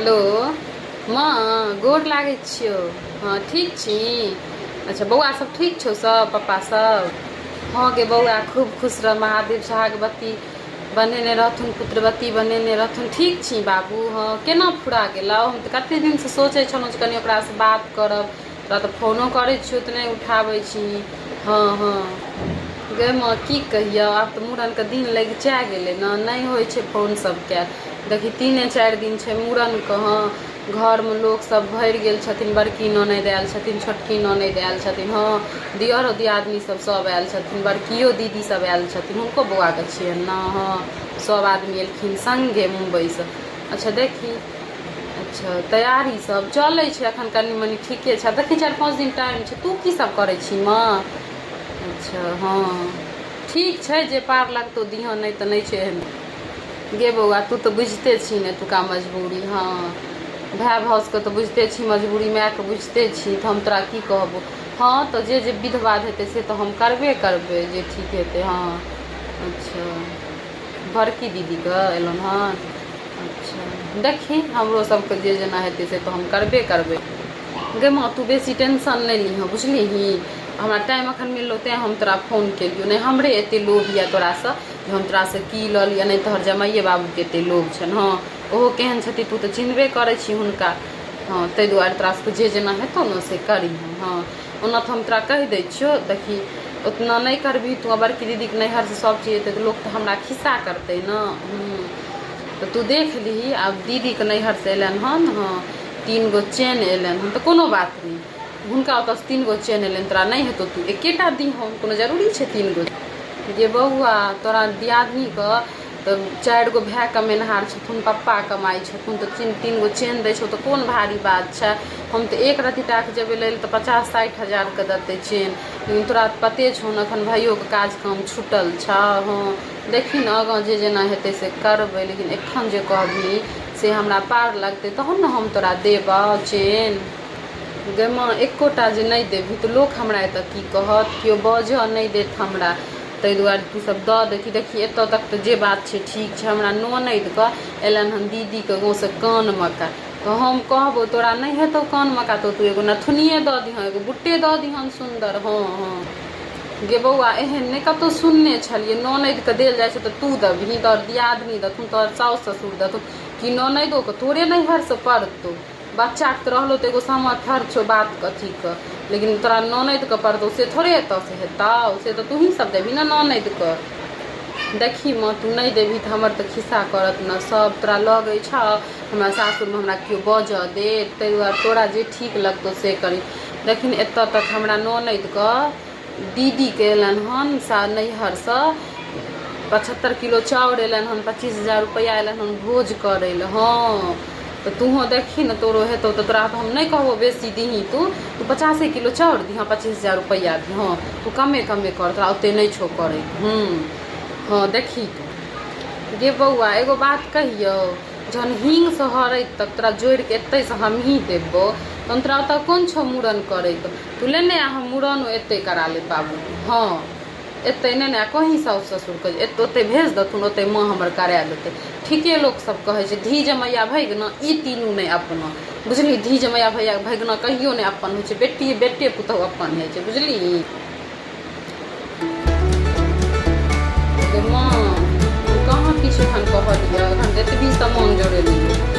Hello माँ, गोर लागै छियौ। हाँ ठीक छी। अच्छा बौआ सब ठीक छौ, सब पप्पा सब? हाँ गे बौआ, खूब खुश रह, महादेव सोहागवती बनेने रहथुन, पुत्रवती बनेने रहथुन। ठीक छी बाबू। हाँ केना फुरा गेलौ? हम तऽ कते दिनसँ सोचै छलहुँ जे कनि ओकरासँ बात करब, तोरा तऽ फोनो करै छियौ तऽ नहि उठाबै छी। हाँ हाँ गे माँ की कहियौ, आब तऽ मूड़नके दिन लगिचा गेलै ने, नहि होइ छै फोन सब कयल। देखी 3-4 दिन छै मूड़नके। हाँ घरमे लोक सब भरि गेल छथिन, बड़की ननद आयल छथिन, छोटकी ननद आयल छथिन, हाँ दिअरो दियादनी सब आयल छथिन, बड़कियो दीदी सब आयल छथिन, हुनको बौआके छियनि ने। हाँ सब आदमी एलखिन सङ्गे मुम्बइसँ। अच्छा देखी, अच्छा तैयारी सब चलै छै एखन कनि मनि ठीके छै। देखी 4-5 दिन टाइम छै। तू की सब करै छी माँ? अच्छा हाँ ठीक छै, जे पार लगतौ दिहँ, नहि तऽ नहि छै एहन। गे बौआ तू तऽ बुझिते छी ने एतुका मजबूरी। हाँ भाय भाउजके तऽ बुझिते छी मजबूरी, मायके बुझिते छी, तऽ हम तोरा की कहबो। हाँ तऽ जे विध वाध हेतै से तऽ हम करबे करबै, जे ठीक हेतै। हाँ अच्छा बड़की दीदीके अएलनि हँ। अच्छा देखी हमरो सबके जे जेना हेतै से तऽ हम करबे करबै। गे माँ तू बेसी टेंशन नहि लिहँ, बुझलिही। हमरा टाइम एखन मिललौ तेँ हम तोरा फोन केलियौ, नहि हमरे एतेक लोभ यऽ तोरासँ जे हम तोरासँ की लऽ लिअ। नहि तोहर जमाइए बाबूके एतेक लोभ छनि। हाँ ओहो केहन छथिन तू तऽ चिन्हबे करै छी हुनका। हाँ ताहि दुआरे तोरा सबके जे जेना हेतौ ने से करिहे। हाँ ओना तऽ हम तोरा कहि दै छियौ, देखी ओतना नहि करबिही तू। बड़की दीदीके नैहरसँ सब चीज एतै तऽ लोक तऽ हमरा खिस्सा करतै ने। तऽ तू देख लिही। आब दीदीके नैहरसँ अएलनि हन। हाँ 3 गो चेन अएलनि हन, तऽ कोनो बात नहि, हुनका ओतऽसँ 3 गो चेन अएलनि, तोरा नहि हेतौ तू एकेटा दिहन, कोनो जरूरी छै 3 गो। जे बौआ तोरा दियादनीके तऽ 4 गो भाय कमेनहार छथुन, पप्पा कमाइ छथुन, तऽ 3 गो चेन दै छौ तऽ कोन भारी बात छै। हम तऽ एक रत्ती टाके जेबै लै तऽ 50-60 हजारके देतै चेन, लेकिन तोरा पते छौ ने एखन भाइयोके काज काम छुटल छौ। हाँ देखी ने आगाँ जे जेना हेतै से करबै, लेकिन एखन जे कहबही से हमरा पार लगतै तहन ने हम तोरा देबौ चेन। गे माँ एकोटा जे नहि देबही तऽ लोक हमरा एतऽ की कहत, केओ बाजऽ नहि देत हमरा। ताहि दुआरे तू सब दऽ देखी। देखी एतऽ तक तऽ जे बात छै ठीक छै। हमरा ननदिके अएलनि हन दीदीके गाँवसँ कान मका, तऽ हम कहबौ तोरा नहि हेतौ कान मका तऽ तू एगो नथुनिए दऽ दिहँ, एगो बुट्टे दऽ दिहन सुन्दर। हाँ हाँ गे बौआ एहन नहि कतहु सुनने छलियै ननदिके देल जाइ छै तऽ तू देबही, तोहर दियादनी देथुन, तोहर साउस ससुर देथुन, कि ननदिओके तोरे नैहरसँ पड़तौ। बच्चाके तऽ रहलौ तऽ एगो सामर्थ्य छौ बातके अथीके, लेकिन तोरा ननदिके पड़तौ से थोड़े एतऽसँ हेतौ, से तऽ तूही सब देबही ने ननदिके। देखी माँ तू नहि देबही तऽ हमर तऽ खिस्सा करत ने सब। तोरा लगै छौ हमरा सासुरमे हमरा केओ बाजऽ देत, ताहि दुआरे तोरा जे ठीक लगतौ से करी। लेकिन एतऽ तक हमरा ननदिके दीदीके अएलनि हन नैहरसँ 75 किलो चाउर अएलनि हन, 25,000 रुपैआ अएलनि हन भोज करै लए। हाँ तऽ तूहोँ देखी ने तोरो हेतौ तऽ तोरा हम नहि कहबो बेसी दीही, तू 50 किलो चाउर दिहँ, 25,000 रुपैआ दिहँ। हाँ तू कमे कमे कर, तोरा ओतेक नहि छौ करै। हाँ देखी तू। गे बौआ एगो बात कहियौ, जहन हिंगसँ हरैत तक तोरा जोड़िके एतैसँ हमही देबौ तहन तोरा ओतऽ कोन छौ मूड़न करैके? तू लेने आ हम मूड़नो एतै करा ले बाबू। हाँ एतै नेने आ कहीं साउस ससुरके ओतै भेज देथुन, ओतै माँ हमर करा देतै। ठीके लोकसब कहै छै धी जमैया भैगना ई तीनू नहि अपना, बुझली। धी जमैया भैगना कहियो नहि अपन होइ छै, बेटे पुतहु अपन होइ छै, बुझली। माँ कहाँ किछु एखन कहलियै, एखन एतबी सामान जोड़ेलियै।